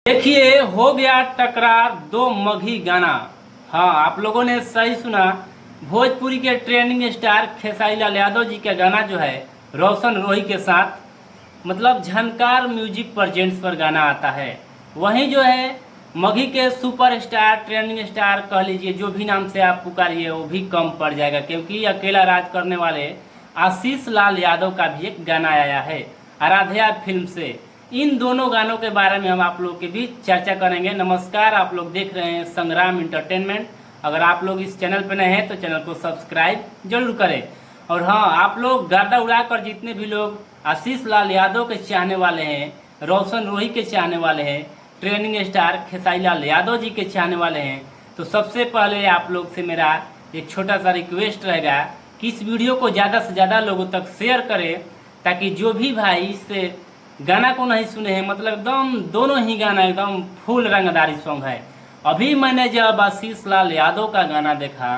देखिए, हो गया टकरार दो मघी गाना। हाँ, आप लोगों ने सही सुना। भोजपुरी के ट्रेंडिंग स्टार खेसारी लाल यादव जी का गाना जो है रोशन रोही के साथ मतलब झनकार म्यूजिक प्रेजेंट्स पर गाना आता है। वहीं जो है मघी के सुपरस्टार ट्रेंडिंग स्टार कह लीजिए, जो भी नाम से आप पुकारिए वो भी कम पड़ जाएगा, क्योंकि अकेला राज करने वाले आशीष लाल यादव का भी एक गाना आया है आराध्या फिल्म से। इन दोनों गानों के बारे में हम आप लोग के बीच चर्चा करेंगे। नमस्कार, आप लोग देख रहे हैं संग्राम इंटरटेनमेंट। अगर आप लोग इस चैनल पर नए हैं तो चैनल को सब्सक्राइब जरूर करें। और हाँ, आप लोग गर्दा उड़ाकर जितने भी लोग आशीष लाल यादव के चाहने वाले हैं, रोशन रोही के चाहने वाले हैं, ट्रेंडिंग स्टार खेसारी लाल यादव जी के चाहने वाले हैं, तो सबसे पहले आप लोग से मेरा एक छोटा सा रिक्वेस्ट रहेगा कि इस वीडियो को ज़्यादा से ज़्यादा लोगों तक शेयर करें, ताकि जो भी भाई इससे गाना को नहीं सुने हैं, मतलब एकदम दोनों ही गाना एकदम फुल रंगदारी सॉन्ग है। अभी मैंने जब आशीष लाल यादव का गाना देखा,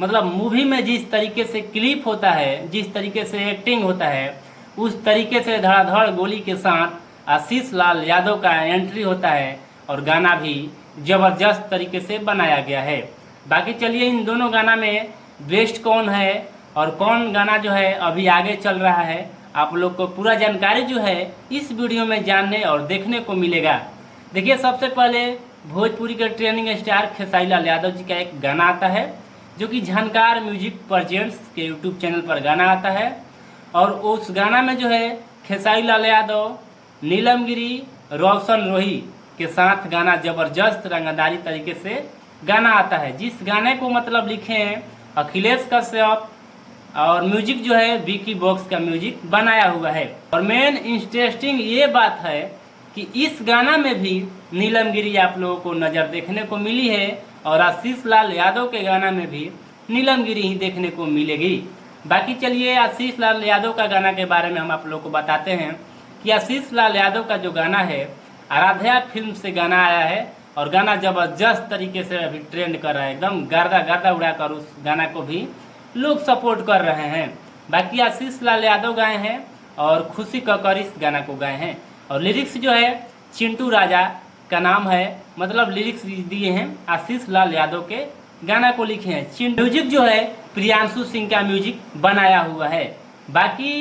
मतलब मूवी में जिस तरीके से क्लिप होता है, जिस तरीके से एक्टिंग होता है, उस तरीके से धड़ाधड़ गोली के साथ आशीष लाल यादव का एंट्री होता है और गाना भी ज़बरदस्त तरीके से बनाया गया है। बाकी चलिए, इन दोनों गाना में बेस्ट कौन है और कौन गाना जो है अभी आगे चल रहा है, आप लोग को पूरा जानकारी जो है इस वीडियो में जानने और देखने को मिलेगा। देखिए, सबसे पहले भोजपुरी के ट्रेंडिंग स्टार खेसारी लाल यादव जी का एक गाना आता है, जो कि झनकार म्यूजिक प्रेजेंट्स के यूट्यूब चैनल पर गाना आता है। और उस गाना में जो है खेसारी लाल यादव, नीलम गिरी, रोशन रोही के साथ गाना जबरदस्त रंगदारी तरीके से गाना आता है, जिस गाने को मतलब लिखे हैं अखिलेश कश्यप और म्यूजिक जो है विकी बॉक्स का म्यूजिक बनाया हुआ है। और मेन इंटरेस्टिंग ये बात है कि इस गाना में भी नीलम गिरी आप लोगों को नज़र देखने को मिली है और आशीष लाल यादव के गाना में भी नीलम गिरी ही देखने को मिलेगी। बाकी चलिए, आशीष लाल यादव का गाना के बारे में हम आप लोगों को बताते हैं कि आशीष लाल यादव का जो गाना है आराध्या फिल्म से गाना आया है और गाना ज़बरदस्त तरीके से अभी ट्रेंड कर रहा है। एकदम गर्दा गर्दा उड़ाकर उस गाना को भी लोग सपोर्ट कर रहे हैं। बाकी आशीष लाल यादव गाए हैं और खुशी कक्कर इस गाना को गाए हैं। और लिरिक्स जो है चिंटू राजा का नाम है, मतलब लिरिक्स दिए हैं आशीष लाल यादव के गाना को लिखे हैं। म्यूजिक जो है प्रियांशु सिंह का म्यूजिक बनाया हुआ है। बाकी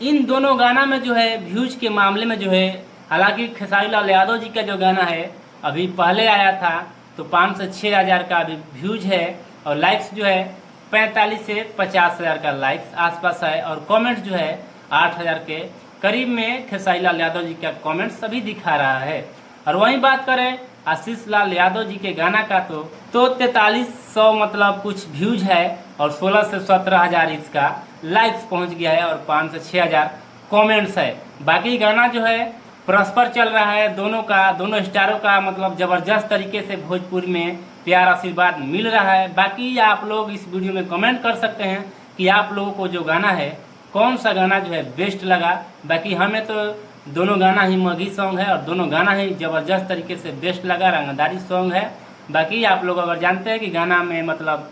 इन दोनों गाना में जो है व्यूज के मामले में जो है, हालांकि खेसारी लाल यादव जी का जो गाना है अभी पहले आया था तो 5 से 6 हज़ार का अभी व्यूज है और लाइक्स जो है 45 से 50 हज़ार का लाइक्स आसपास है। और कमेंट जो है 8,000 के करीब में खेसारी लाल यादव जी का कमेंट सभी दिखा रहा है। और वहीं बात करें आशीष लाल यादव जी के गाना का तो 4300 मतलब कुछ व्यूज है और 16 से 17 हज़ार इसका लाइक्स पहुंच गया है और 5 से 6 हज़ार कॉमेंट्स है। बाकी गाना जो है परस्पर चल रहा है, दोनों स्टारों का मतलब ज़बरदस्त तरीके से भोजपुरी में प्यार आशीर्वाद मिल रहा है। बाकी आप लोग इस वीडियो में कमेंट कर सकते हैं कि आप लोगों को जो गाना है कौन सा गाना जो है बेस्ट लगा। बाकी हमें तो दोनों गाना ही मघी सॉन्ग है और दोनों गाना ही ज़बरदस्त तरीके से बेस्ट लगा, रंगदारी सॉन्ग है। बाकी आप लोग अगर जानते हैं कि गाना में मतलब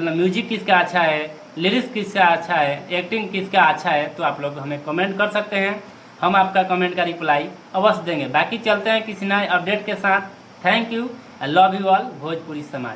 म्यूजिक किसका अच्छा है, लिरिक्स किसका अच्छा है, एक्टिंग किसका अच्छा है, तो आप लोग हमें कमेंट कर सकते हैं। हम आपका कमेंट का रिप्लाई अवश्य देंगे। बाकी चलते हैं किसी नए अपडेट के साथ। Thank you, I love you all Bhojpuri समाज।